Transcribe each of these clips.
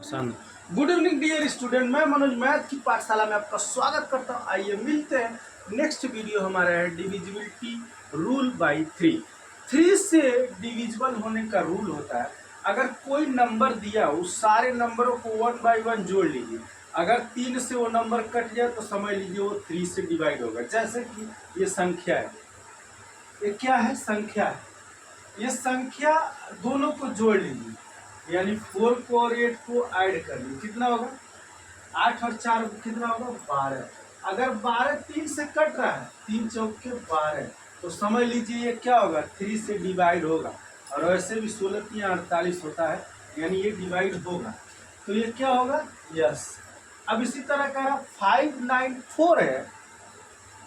सन। Good evening dear student, मैं Manoj math की पाठशाला में आपका स्वागत करता हूँ। आइए मिलते हैं। नेक्स्ट वीडियो हमारा है divisibility rule by three. Three से डिविजिबल होने का रूल होता है, अगर कोई नंबर दिया उस सारे नंबरों को 1 बाई 1 जोड़ लीजिए। अगर 3 से वो नंबर कट जाए तो समझ लीजिए वो 3 से डिवाइड होगा। जैसे कि ये संख्या है, ये क्या है? संख्या है। ये संख्या दोनों को जोड़ लीजिए, यानी 4 को और 8 को ऐड कर लीजिए, कितना होगा? 8 और 4 कितना होगा? 12। अगर 12 3 से कट रहा है, 3 चौक के 12, तो समझ लीजिए ये क्या होगा? 3 से डिवाइड होगा। और वैसे भी 16 3 48 होता है, यानी ये डिवाइड होगा। तो ये क्या होगा? यस। अब इसी तरह का 5 9 4 है,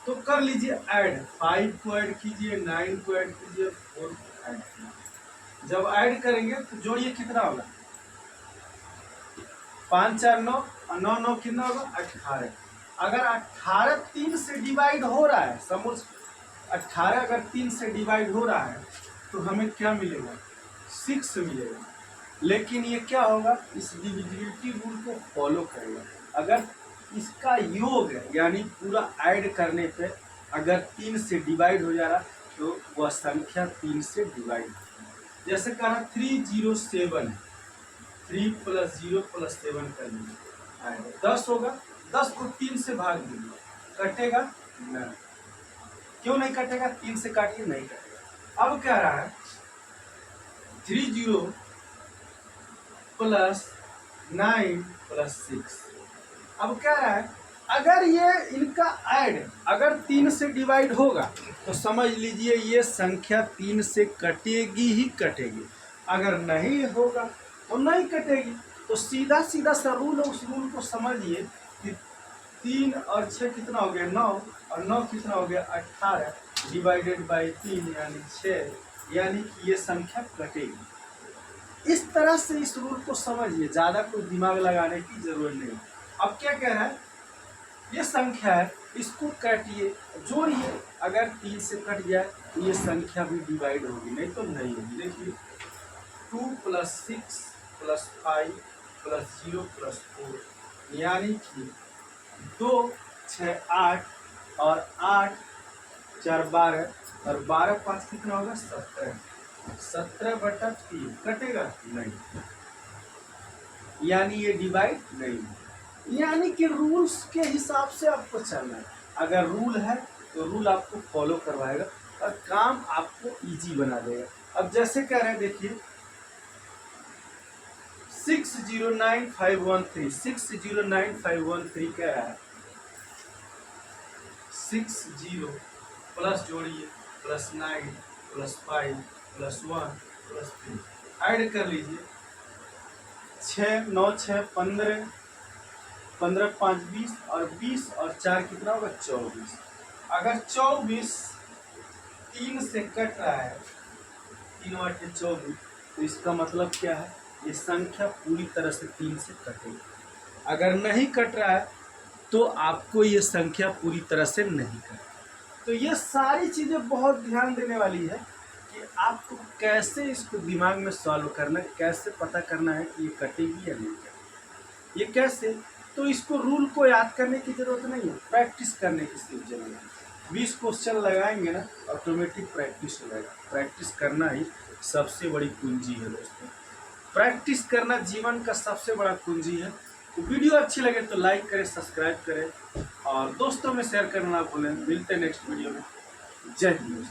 तो कर लीजिए ऐड। 5 को ऐड कीजिए, 9 को ऐड कीजिए, 4 को ऐड कीजिए। जब ऐड करेंगे तो जोड़िए, कितना होगा? 5 4 9 और 9 9 कितना होगा? 18। अगर 18 3 से डिवाइड हो रहा है, समझ 18 अगर 3 से डिवाइड हो रहा है तो हमें क्या मिलेगा? 6 मिलेगा। लेकिन ये क्या होगा? इस डिविजिबिलिटी रूल को फॉलो करेगा। अगर इसका योग है, यानी पूरा ऐड करने पे अगर 3 से डिवाइड हो जा रहा तो वह संख्या 3 से डिवाइड होगी। जैसे कहा 307 है, 3 + 0 + 7 कर लीजिए, 10 होगा। 10 को 3 से भाग दीजिए, कटेगा? नहीं। क्यों नहीं कटेगा? 3 से काटिए, नहीं कटेगा। अब कह रहा है 30 + 9 + 6। अब कह रहा है अगर ये इनका ऐड अगर 3 से डिवाइड होगा तो समझ लीजिए ये संख्या 3 से कटेगी ही कटेगी। अगर नहीं होगा तो नहीं कटेगी। तो सीधा सीधा सा रूल है, उस रूल को समझिए कि 3 और 6 कितना हो गया? 9, और 9 कितना हो गया? 18 डिवाइडेड बाई 3 यानी 6, यानी कि ये संख्या कटेगी। इस तरह से इस रूल को समझिए, ज़्यादा कोई दिमाग लगाने की जरूरत नहीं। अब क्या कह रहा है? ये संख्या है, इसको काटिए, जोड़िए। अगर 3 से कट जाए तो ये संख्या भी डिवाइड होगी, नहीं तो नहीं होगी। देखिए 2 + 6 + 5 + 0 + 4, यानी कि 2 6 8 और 8 4 12 और 12 5 कितना होगा? 17। 17/3 कटेगा? नहीं, यानी ये डिवाइड नहीं। यानी कि रूल्स के हिसाब से आपको चलना है। अगर रूल है तो रूल आपको फॉलो करवाएगा और काम आपको इजी बना देगा। अब जैसे कह रहे हैं, देखिए 609513, 609513 क्या है? 60 प्लस जोड़िए, +9 +5 +1 +3 ऐड कर लीजिए। 6 9 6 15, 15 5 20 और 20 और 4 कितना होगा? 24। अगर 24 3 से कट रहा है, 3 8 24, तो इसका मतलब क्या है? ये संख्या पूरी तरह से 3 से कटेगी। अगर नहीं कट रहा है तो आपको ये संख्या पूरी तरह से नहीं कटेगी। तो ये सारी चीज़ें बहुत ध्यान देने वाली है कि आपको कैसे इसको दिमाग में सॉल्व करना है, कैसे पता करना है कि ये कटेगी या नहीं कटेगी। ये कैसे? तो इसको रूल को याद करने की ज़रूरत नहीं है, प्रैक्टिस करने की सिर्फ जरूरत है। 20 क्वेश्चन लगाएंगे ना, ऑटोमेटिक प्रैक्टिस हो जाएगा। प्रैक्टिस करना ही सबसे बड़ी कुंजी है दोस्तों। प्रैक्टिस करना जीवन का सबसे बड़ा कुंजी है। तो वीडियो अच्छी लगे तो लाइक करें, सब्सक्राइब करें और दोस्तों में शेयर करना ना भूलें। मिलते हैं नेक्स्ट वीडियो में। जय हिंद।